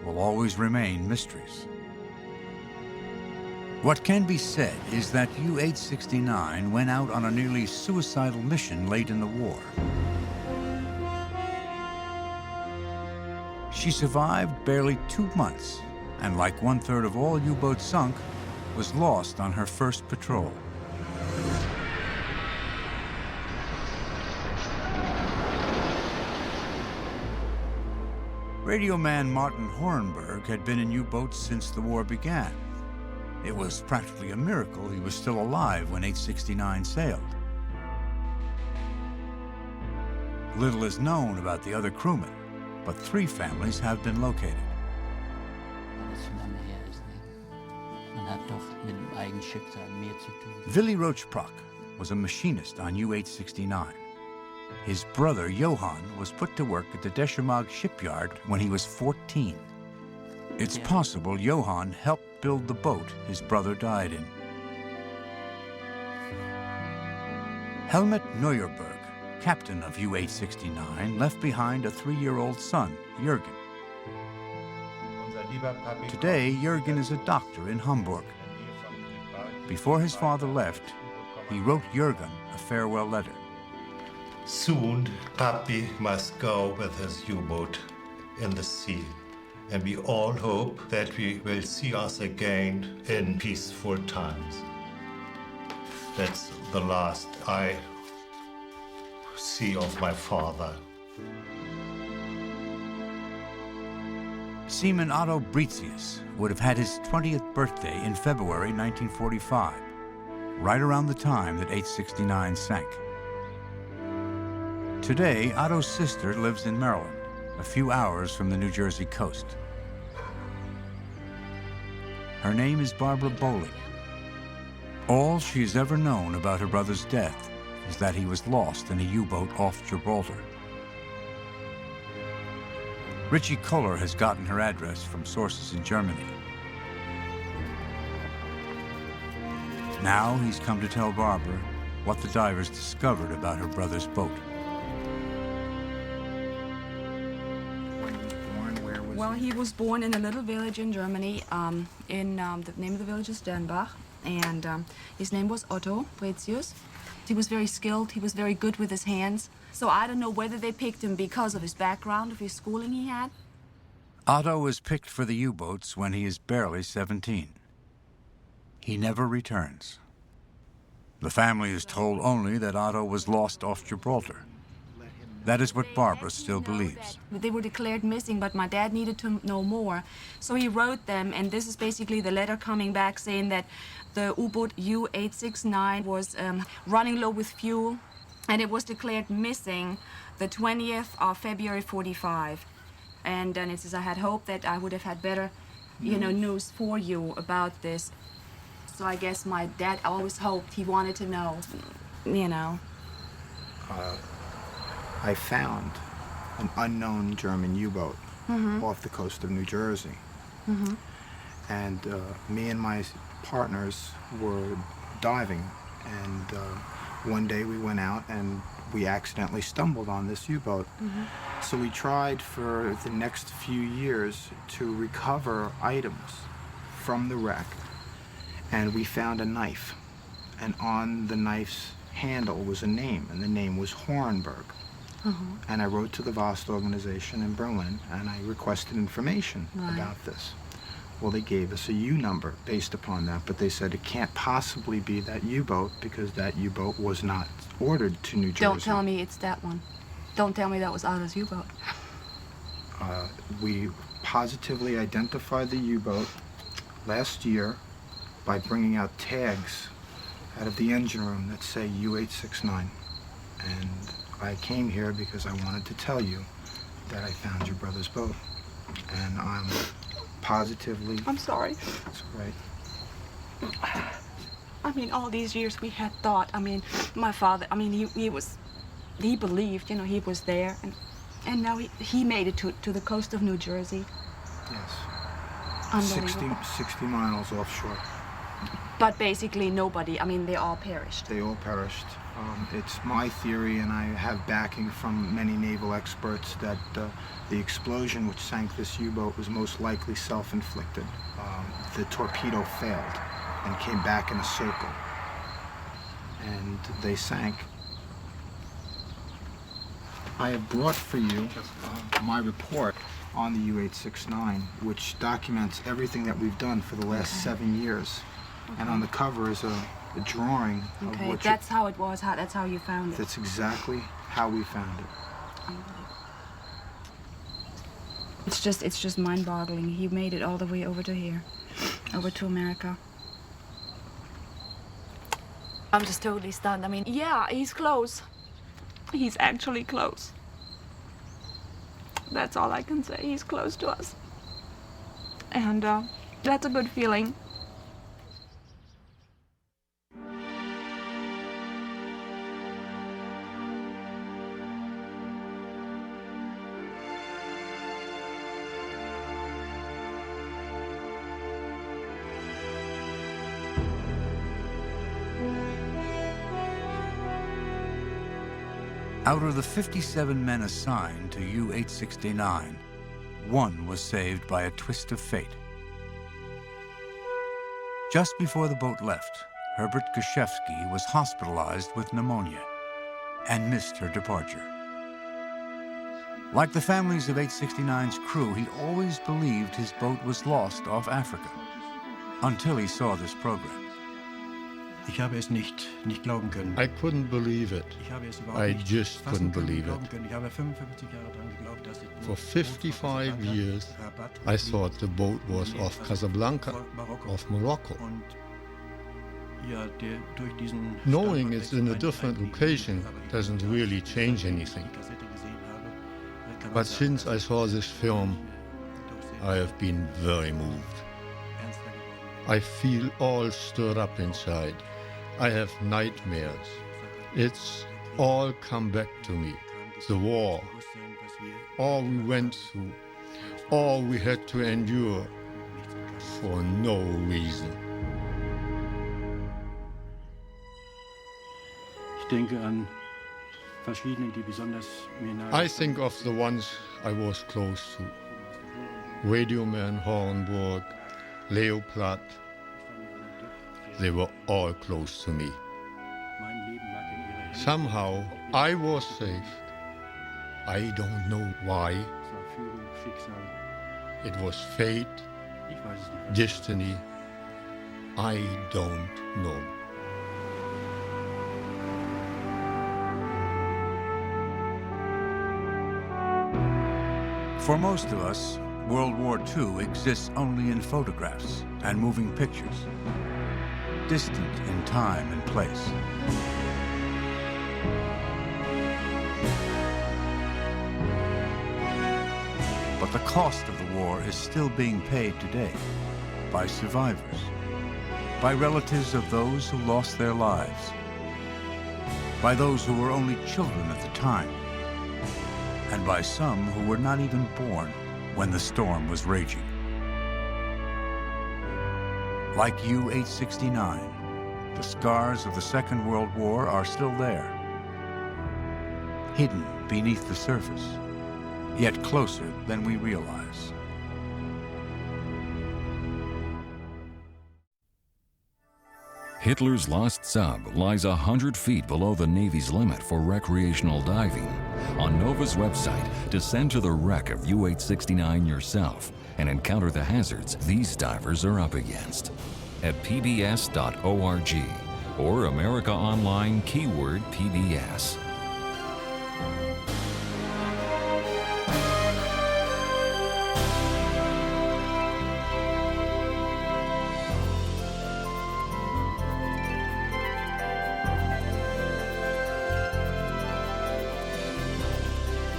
will always remain mysteries. What can be said is that U-869 went out on a nearly suicidal mission late in the war. She survived barely 2 months, and like 1/3 of all U-boats sunk, was lost on her first patrol. Radio man Martin Horenberg had been in U-boats since the war began. It was practically a miracle he was still alive when 869 sailed. Little is known about the other crewmen, but 3 families have been located. Willy Rochprock was a machinist on U-869. His brother, Johan, was put to work at the Deschamag shipyard when he was 14. It's possible Johan helped build the boat his brother died in. Helmut Neuerberg, captain of U-869, left behind a 3-year-old son, Jürgen. Today, Jürgen is a doctor in Hamburg. Before his father left, he wrote Jürgen a farewell letter. Soon, Papi must go with his U-boat in the sea, and we all hope that we will see us again in peaceful times. That's the last I see of my father. Seaman Otto Britius would have had his 20th birthday in February 1945, right around the time that 869 sank. Today, Otto's sister lives in Maryland, a few hours from the New Jersey coast. Her name is Barbara Bowling. All she's ever known about her brother's death is that he was lost in a U-boat off Gibraltar. Richie Kohler has gotten her address from sources in Germany. Now he's come to tell Barbara what the divers discovered about her brother's boat. Well, he was born in a little village in Germany. The name of the village is Dernbach, and his name was Otto Bretius. He was very skilled. He was very good with his hands. So I don't know whether they picked him because of his background, of his schooling he had. Otto was picked for the U-boats when he is barely 17. He never returns. The family is told only that Otto was lost off Gibraltar. That is what Barbara still believes. They were declared missing, but my dad needed to know more. So he wrote them, and this is basically the letter coming back saying that the U-boat U-869 was running low with fuel, and it was declared missing the 20th of February 45. And then it says, I had hoped that I would have had better, news for you about this. So I guess my dad always hoped, he wanted to know, I found an unknown German U-boat off the coast of New Jersey. And me and my partners were diving, and one day we went out and we accidentally stumbled on this U-boat. So we tried for the next few years to recover items from the wreck, and we found a knife, and on the knife's handle was a name, and the name was Horenberg. And I wrote to the VOST organization in Berlin, and I requested information about this. Well, they gave us a U number based upon that, but they said it can't possibly be that U-boat because that U-boat was not ordered to New Jersey. Don't tell me it's that one. Don't tell me that was Otto's U-boat. We positively identified the U-boat last year by bringing out tags out of the engine room that say U-869. And I came here because I wanted to tell you that I found your brother's boat. And I'm positively... I'm sorry. That's right. I mean, all these years we had thought, my father, he believed, he was there. And now he made it to the coast of New Jersey. Yes. Unbelievable. 60 miles offshore. But basically nobody, I mean, they all perished. They all perished. It's my theory, and I have backing from many naval experts, that the explosion which sank this U-boat was most likely self-inflicted. The torpedo failed and came back in a circle, and they sank. I have brought for you my report on the U-869, which documents everything that we've done for the last 7 years. And on the cover is a drawing of Okay, what that's how it was, that's how you found it. That's exactly how we found it. It's just mind-boggling. He made it all the way over to here, over to America. I'm just totally stunned. I mean, yeah, he's close. He's actually close. That's all I can say. He's close to us. And that's a good feeling. Out of the 57 men assigned to U-869, one was saved by a twist of fate. Just before the boat left, Herbert Gashevsky was hospitalized with pneumonia and missed her departure. Like the families of 869's crew, he always believed his boat was lost off Africa, until he saw this program. Ich habe es nicht glauben können. I couldn't believe it. Ich habe es überhaupt I nicht just fassen couldn't believe glauben it. können. Ich habe 55 Jahre daran geglaubt, dass es For 55 years, I thought the boat was off Casablanca, off Morocco. Und ja, durch diesen Knowing Standort it's in a 691 different location doesn't really change anything. die Kassette gesehen habe, kann man But sagen, since I saw this film, doch sehr I have been very moved. ernster geworden bin. I feel all stirred up inside. I have nightmares. It's all come back to me. The war, Bewusstsein, was wir all we went through, all we had to endure for no reason. Ich denke an verschiedene, die besonders mir nahe I think of the ones I was close to. Radioman Hornburg, Leo Platt, they were all close to me. mein Leben lag in ihrer Hände. Somehow I was saved. I don't know why. Es war Fügung, Schicksal. It was fate, Ich weiß es nicht. destiny. I don't know. For most of us, World War II exists only in photographs and moving pictures, distant in time and place. But the cost of the war is still being paid today by survivors, by relatives of those who lost their lives, by those who were only children at the time, and by some who were not even born when the storm was raging. Like U-869, the scars of the Second World War are still there, hidden beneath the surface, yet closer than we realize. Hitler's lost sub lies 100 feet below the Navy's limit for recreational diving. On NOVA's website, descend to the wreck of U-869 yourself and encounter the hazards these divers are up against. At pbs.org or America Online keyword PBS.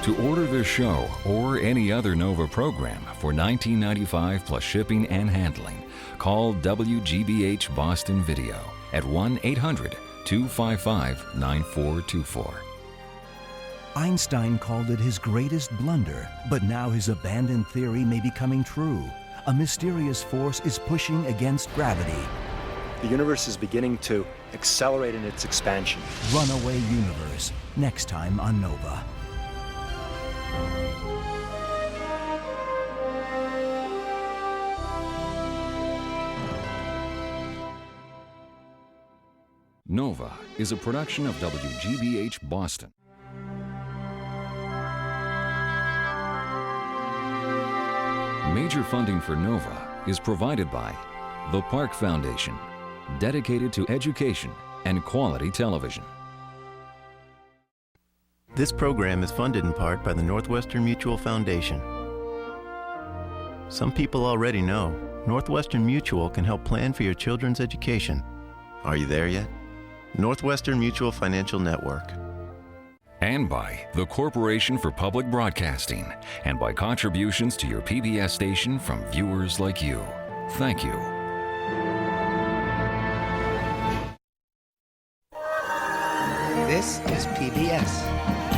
To order this show or any other NOVA program for $19.95 plus shipping and handling, call WGBH Boston Video at 1-800-255-9424. Einstein called it his greatest blunder, but now his abandoned theory may be coming true. A mysterious force is pushing against gravity. The universe is beginning to accelerate in its expansion. Runaway Universe, next time on Nova. Nova is a production of WGBH Boston. Major funding for Nova is provided by the Park Foundation, dedicated to education and quality television. This program is funded in part by the Northwestern Mutual Foundation. Some people already know Northwestern Mutual can help plan for your children's education. Are you there yet? Northwestern Mutual Financial Network. And by the Corporation for Public Broadcasting, and by contributions to your PBS station from viewers like you. Thank you. This is PBS.